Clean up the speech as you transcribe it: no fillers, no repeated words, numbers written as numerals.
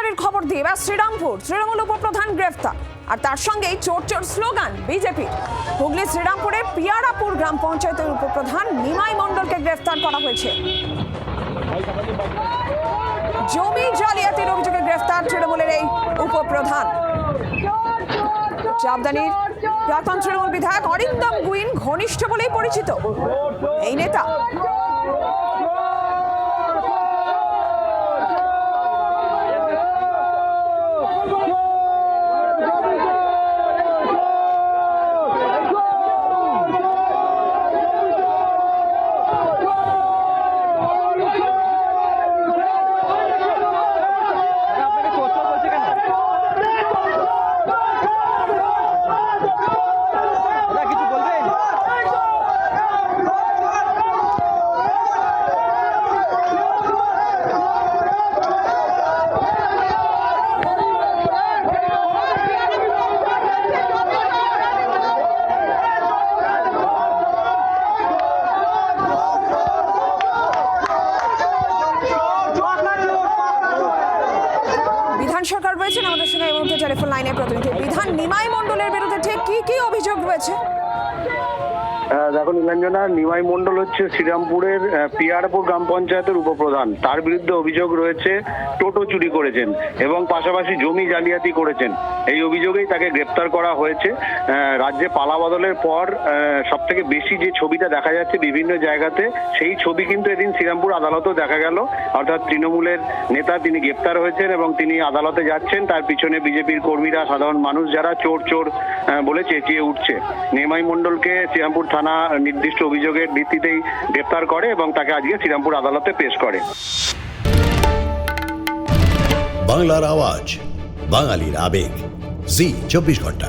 গ্রেফতারির খবর দিয়ে এবার শ্রীরামপুর তৃণমূল উপপ্রধান গ্রেফতার, আর তার সঙ্গেই চোর চোর স্লোগান বিজেপি। হুগলি শ্রীরামপুরে পিয়ারাপুর গ্রাম পঞ্চায়েতের উপপ্রধান নিমাই মণ্ডলকে গ্রেফতার করা হয়েছে। জমি জালিয়াতির অভিযোগে গ্রেফতার তৃণমূলের এই উপপ্রধান। চাপদানির প্রাক্তন তৃণমূল বিধায়ক অরিন্দম গুইন ঘনিষ্ঠ বলেই পরিচিত এই নেতা। সরকার রয়েছেন আমাদের সঙ্গে এই মুহূর্তে টেলিফোন লাইনে প্রতিনিধি বিধান নিমাই মণ্ডলের বিরুদ্ধে ঠিক কি অভিযোগ রয়েছে? দেখুন নীলাঞ্জনা, নিমাই মণ্ডল হচ্ছে শ্রীরামপুরের পিয়ারপুর গ্রাম পঞ্চায়েতের উপপ্রধান। তার বিরুদ্ধে অভিযোগ রয়েছে টোটো চুরি করেছেন এবং পাশাপাশি জমি জালিয়াতি করেছেন। এই অভিযোগেই তাকে গ্রেপ্তার করা হয়েছে। রাজ্যে পালা বদলের পর সব থেকে বেশি যে ছবিটা দেখা যাচ্ছে বিভিন্ন জায়গাতে, সেই ছবি কিন্তু এদিন শ্রীরামপুর আদালতেও দেখা গেল। অর্থাৎ তৃণমূলের নেতা তিনি গ্রেপ্তার হয়েছেন এবং তিনি আদালতে যাচ্ছেন। তার পিছনে বিজেপির কর্মীরা, সাধারণ মানুষ যারা চোর চোর বলে চেঁচিয়ে উঠছে। নিমাই মণ্ডলকে শ্রীরামপুর থানা নির্দিষ্ট অভিযোগের ভিত্তিতেই গ্রেপ্তার করে এবং তাকে আজকে শ্রীরামপুর আদালতে পেশ করে। বাংলার আওয়াজ, বাঙালির আবেগ, জি 24 ঘন্টা।